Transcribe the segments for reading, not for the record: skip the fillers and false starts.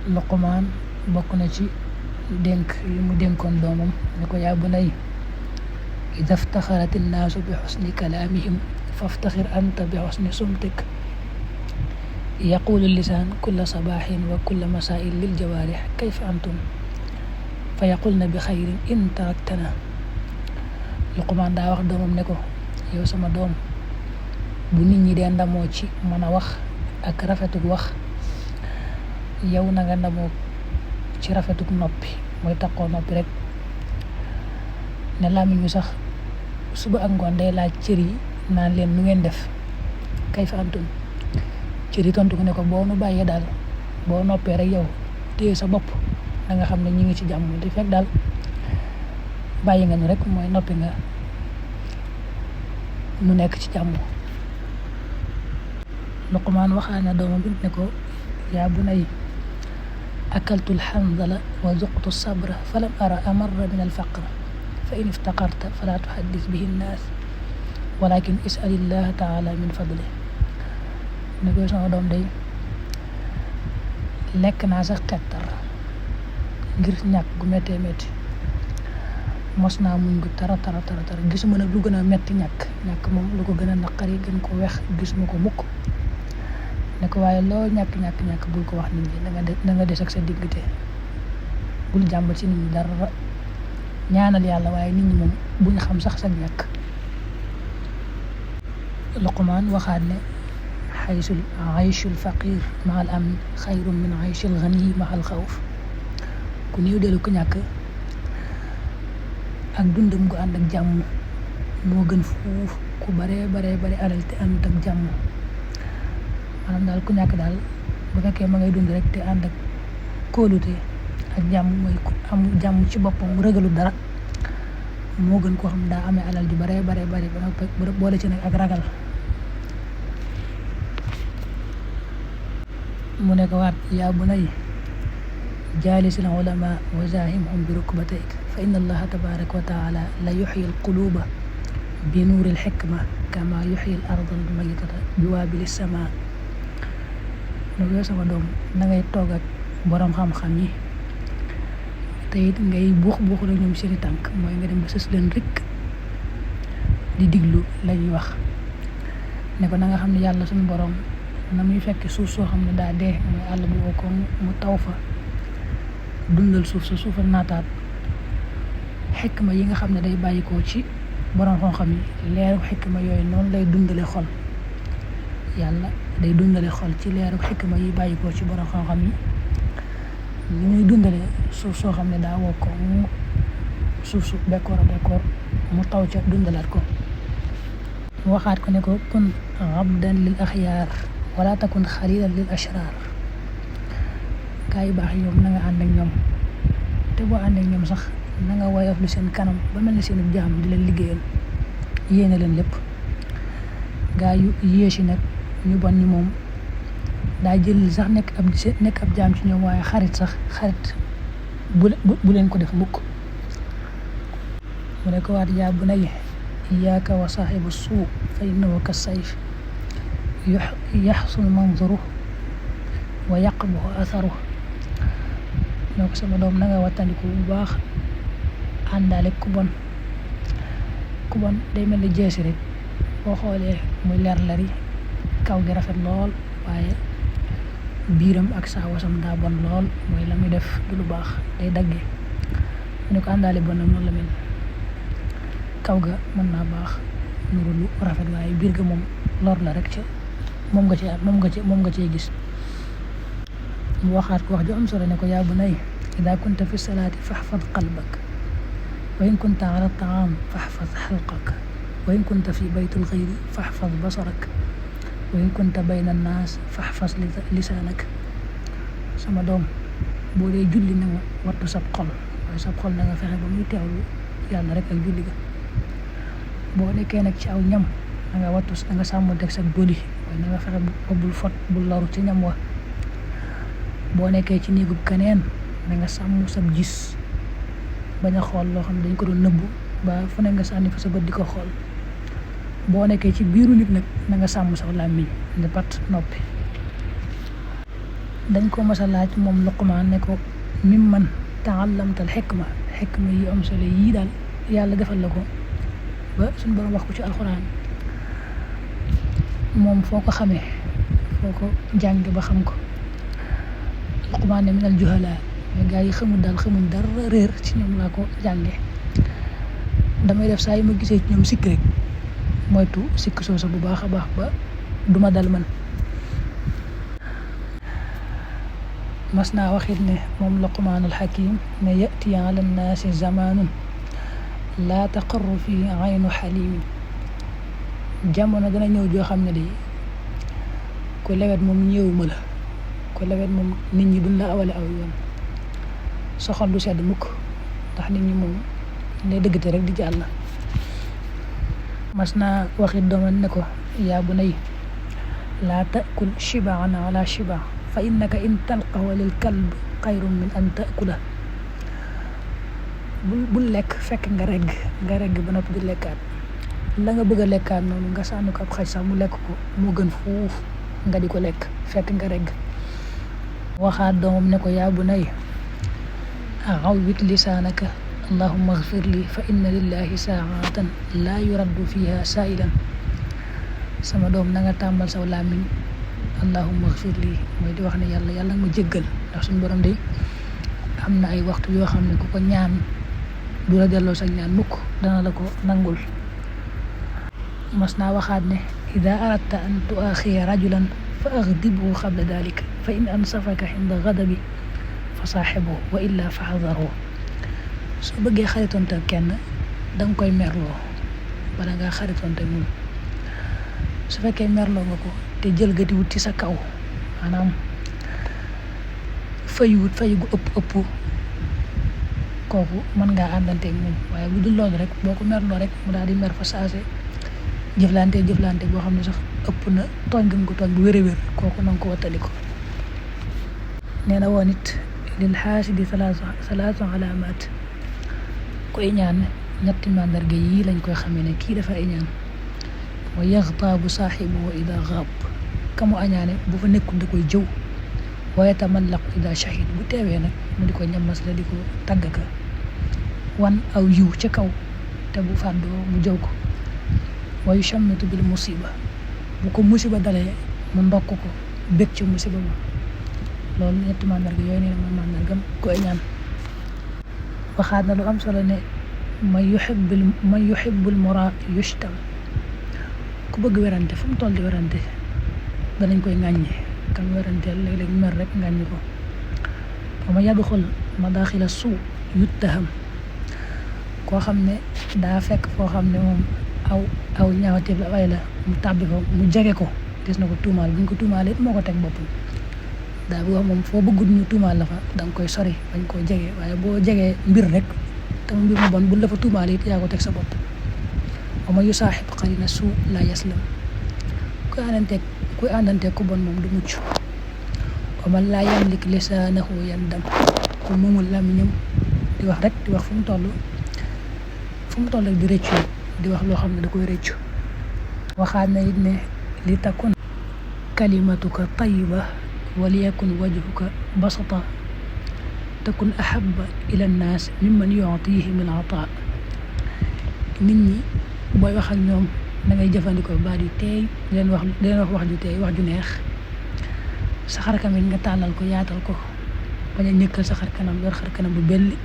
Luqmaan bokk na ci dénk yi mu dénkoon doomam ne ko yaa bunay ida ftaxarat innaasu bi xusni kalaamihim faftaxir anta bi xusni sumtik yaqulu lisaan kulla sabaaxin wa kulla masaain lil jawaarix kayfa antum fa yaqulna bi xayrin in taraktana. Luqmaan daa wax doomam ne ko yow sama doom, bu nit ñi dee ndamoo ci mën a wax ak rafetug wax, yow na nga ndamoo ci rafetug noppi, mooy taqoo noppi rek. ne làmmiñ wi sax suba ak ngoon day laaj cër yi naan leen nu ngeen def kayfa antum. cër yi tontu ko ne ko boo nu bàyyee daal, boo noppee rek yow téye sa bopp da nga xam ne ñu ngi ci jàmm. di fekk daal bàyyi nga ñu rek mooy noppi nga, nu nekk ci jàmm. Luqmaan waxaan na doomam bi ne ko yaa bunay akaltu alxandala wa zuqtu sabra falam ara amarra min alfaqr fa in iftaqarta fala tuhaddis bihi nnaas walakin isalillaha taala min fadli. ne ko sama doom day lekk naa sax xettar ngir ñàkk gu méttee métti, mos naa muñ gu tara gisuma nag lu gën a metti ñàkk moom lu ko gën a naqari gën ko wex gisuma ko mukk. ne ko waaye loo ñàkk bul ko wax nit ñi, na nga des ak sa diggante, bul jàmbat ci nit ñi dara, ñaanal yàlla waaye nit ñi moom buñ xam sax sa ñàkk. Luqmaan waxaat ne aychul faqir ma al amn xayrun min aychil ghani ma al xawf. ku néew deelu ku ñàkk ak dundam gu ànd ak jàmm moo gën fuuf ku bare alal te ànd ak jàmm. maanaam daal ku ñàkk daal bu fekkee ma ngay dund rek te ànd ak kóolute ak jàmm, mooy ku am jàmm ci boppam mu ragalu dara, moo gën koo xam daa amee alal ju bare ba noppi boole ci nag ak ragal. mu ne ko waat yaa bunay jaalisil ulama wa zaahimhum bi rukbatayk fa inna allaha tabaraka wa taala la yuxyi alquluba bi nuuri alxikma kama yuxyi al arda almaytata bi waabili sama. ne ko sama doom na ngay toog ak borom xam-xam yi te it ngay buux la ñoom seeni tànk, mooy nga dem ba sës leen rek di diglu la ñuy wax. ne ko na nga xam ne yàlla suñu borom na muy fekk suuf soo xam ne daa dee, mooy àll bu woo ko mu taw fa dundal suuf sa suufa naataat, xikma yi nga xam ne day bàyyikoo ci borom xam-xam yi, leeru xikma yooyu noonu lay dundale xol. yàlla day dundale xol ci leeru xikma yi bàyyikoo ci borom xam-xam yi, ni muy dundale suuf soo xam ne daa woo ko mu suuf su bekkoor mu taw ca dundalaat ko. mu waxaat ko ne ko kun abdan lil axyaar wala takun xalilan lil ashrar. gaa yu baax yow na nga ànd ak ñoom, te boo ànd ak ñoom sax na nga woyof lu seen kanam ba mel ni seen jaam di leen liggéeyal, yéene leen lépp. gaa yu yéesi nag ñu bon ñi moom daa jël sax nekk ab jaam ci ñoom, waaye xarit bu leen ko def mukk. mu ne ko waat yaa bunayya iyyaka wa saahiba suu fa innahu ka sayf yaxsul manzuruhu wa yaqbuhu atharuhu. ne ko sama doom na nga wattandiku bu baax àndaale ku bon day mel ni jeesi rek, boo xoolee muy leer kaw gi rafet lool waaye biiram ak saawasam daa bon lool, mooy la muy def du lu baax, day dagge. mu ne ko àndaale bon nag noonu la mel, kaw ga mën naa baax nuru lu rafet waaye biir ga moom lor la rek, ca moom nga cee gis. mu waxaat ko wax ju am solo ne ko yaa bunay ida kunta fi salaati faxfad qalbak wa in kunta ala taam faxfad xalqak wa in kunta fi baytul xayri faxfad basarak wa in kunta bayna annaas faxfad lisaanak. sama doom boo dee julli na nga wattu sab xol, waaye sab xol na nga fexe ba muy teewlu yàlla rek ak julli ga. boo nekkee nag ci aw ñam na nga wattu, na nga sàmmanteeg sa bëli, waaye na nga fexe ba bul fot bul loru ci ñam wa. boo nekkee ci néegub keneen na nga sàmm sab gis, bañ a xool loo xam ne dañ ko doon nëbbu ba fu ne nga sànni fa sa bët di ko xool. boo nekkee ci biiru nit nag na nga sàmm sax làmmiñ ne pat noppi. dañ ko mas a laaj moom Luqmaan ne ko mimman taallamtal xikma yi am solo yii daal yàlla defal la ko ba suñu borom wax ko ci alxuraan moom foo ko xamee foo ko jànge ba xam ko. Luqmaan ne minal juhalaa mais gaa yi xamul dara réer ci ñoom laa ko jànge. damay def saa yu ma gisee ci ñoom sikk rek moytu sikk soosa bu baax a baax ba duma dal man. mas naa waxit ne moom Luqmaanul Hakim ne yati ala nnaasi zamaanun laa taqarru fii aynu xalimin. jamono dana ñëw joo xam ne de ku lewet moom ñëwuma la, ku lewet moom nit ñi duñ la awale aw yoon, soxal du sedd mukk ndax nit ñi moom ne dëggate rek di jàll. mas naa waxit doomam ne ko yaa bunayya laa taakul shibaan ala shiba fa innaka in talqahu lil kalb xayrun min an taakula. bul lekk fekk nga regg ba noppi di lekkaat la nga bëgg a lekkaat noonu nga sànni ko ab xaj sax mu lekk ko moo gën fuuf nga di ko lekk fekk nga regg. waxaat doomam ne ko yaa bunayya awwit lisaanaka allahumma ighfir li fa inna lillahi saa'atan laa yuraddu fiha saa'ilan. sama doom na nga tàmmal saw làmmiñ allahumma ighfir li mooy di wax ne yàlla ma jéggal ndax suñu borom de am na ay waxtu yoo xam ne ku ko ñaan du la delloo sa ñaan mukk dana la ko nangul. mas naa waxaat ne ida aradta an tuaxiya rajulan fa aghdibhu qabla dalik fa in ansafaka inda ghadabi fa saaxibu wa illa fa xadaru. soo bëggee xaritoonte kenn danga koy merloo bala ngaa xaritoonte moom. su fekkee merloo nga ko te jël gati wut ci sa kaw maanaam fayu gu ëpp kooku mën ngaa àndanteeg moom, waaye bu dul loolu rek boo ko merloo rek mu daal di mer fa saase jëflante boo xam ne sax ëpp na tooñ gën ko tooñ bu wér kooku nanga ko wattali ko. nee na woon it lil xaasidi salaatu alaamaat koy ñaan ñetti màndarga yii lañ koy xamee ne kii dafa ñaan. wa yaxtaabu saaxibuhu ida gaab ka mu añaane bu fa nekkul da koy jëw. wa yatamallaqu ida shahid bu teewee nag mu di ko ñammas la di ko tàgg ka wan aw yiw ca kaw te bu fàddoo mu jëw ko. wa yushammitu bil musiba bu ko musiba dalee mu ndokk ko bég ci musiba ma. loolu ñetti màndarga yooyu nee na mooy màndargam koy ñaan. waxaat na lu am solo ne man yuhibbul mura yushtam. ku bëgg werante fu mu toll di werante danañ koy ŋàññi kam weranteel léeg-léeg mer rek ŋàññi ko. wa man yadxul madaaxila suu yuttaham. koo xam ne daa fekk foo xam ne moom aw ñaawteef la way la mu tàbbi fa mu jege ko des na ko tuumaal bu ñu ko tuumaalee moo ko teg boppam. daa bëgg wax moom foo bëggut ñu tuumaal la fa da nga koy sori bañ koo jege, waaye boo jegee mbir rek te mbir mu bon bu la fa tuumaalee it yaa ko teg sa bopp. wa man yusaaxib qarina suu laa yaslam. kuy àndanteeg ku bon moom du mucc. wa man laa yamlik lisaanahu yandam. ku mumul làmmiñam di wax rek di wax fu mu toll rek di rëccu di wax loo xam ne da koy rëccu. waxaat na it ne li takun kalimatuka tayiba waliyakun wajhuka basata takun ahabba ila nnaas mimman yu'tihim al-ataa. nit ñi booy wax ak ñoom da ngay jëfandikoo baat yu teey leen wax wax ju teey wax ju neex. sa xar kanam nga tàllal ko yaatal ko bañ a ñëkkal sa xar kanam yor xar kanam bu belli.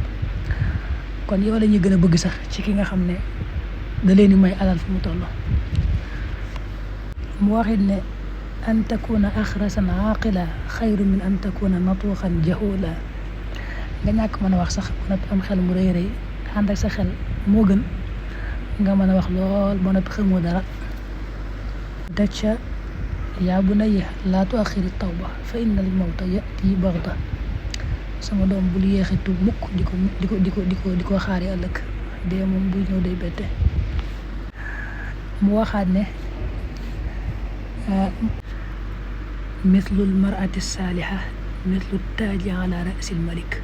kon yow la ñuy gën a bëgg sax ci ki nga xam ne da leen di may alal fu mu toll. mu waxit ne an takuna axrasan aaqila xayru min an takuna natuuxan jahula. nga ñàkk mën a wax sax ba noppi am xel mu rëy rëy ànd ak sa xel moo gën nga mën a wax lool ba noppi xamoo dara. teg ca yaa bunayya laa tuaxiri tawba fa inna al mawta yati baxta. sama doom bul yéexe tuub mukk di ko xaari ëllëg dee moom buy ñëw day bette. mu waxaat ne mithlul mar'ati saaliha mithlu taaji ala rasil malik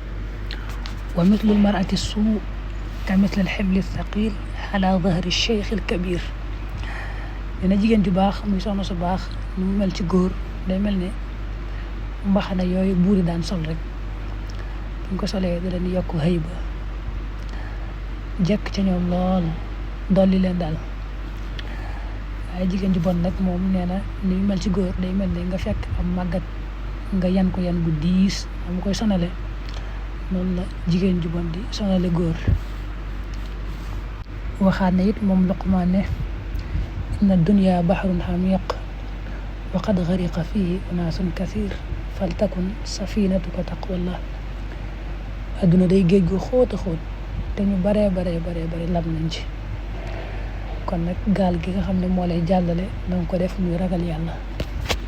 wa mithlul mar'ati suu ka mithlil xibli thaqil ala dahri cheikh al kabir. dina jigéen ju baax muy soxna su baax nu mu mel ci góor day mel ne mbaxana yooyu buuri daan sol rek buñ ko solee da leen yokk xëy ba jekk ca ñoom lool dolli leen daal. waaye jigéen ju bon nag moom nee na ni mel ci góor day mel ne nga fekk am màggat nga yan ko yan bu diis am koy sonale noonu la jigéen ju bon di sonale góor. waxaat na it moom Luqmaan ne inna dunya bahrun hamiq wa qad gariqa fihi unaasun kathir faltakun safinatuka taqwallah. adduna day géej gu xóot a xóot te ñu bare lab nañ ci, kon nag gaal gi nga xam ne moo lay jàllale danga ko def muy ragal yàlla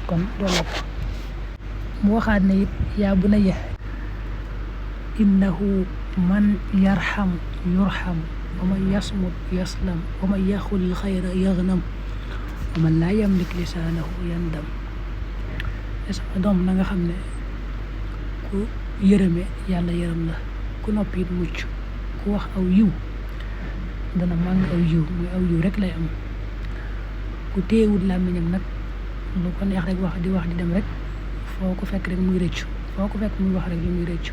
kon doo lab. mu waxaat ne it yaa bunayya innahu man yarham yurham wa man yasmut yaslam wa man yaxul xayra yagnam wa man laa yamlik lisaanahu yandam. sama doom na nga xam ne ku yërëme yàlla yërëm la, ku noppi it mucc, ku wax aw yiw dana màng aw yiw muy aw yiw rek lay am. ku téewul làmmiñam nag lu ko neex rek wax di dem rek foo ko fekk rek muy rëccu, foo ko fekk muy wax rek lu muy rëccu.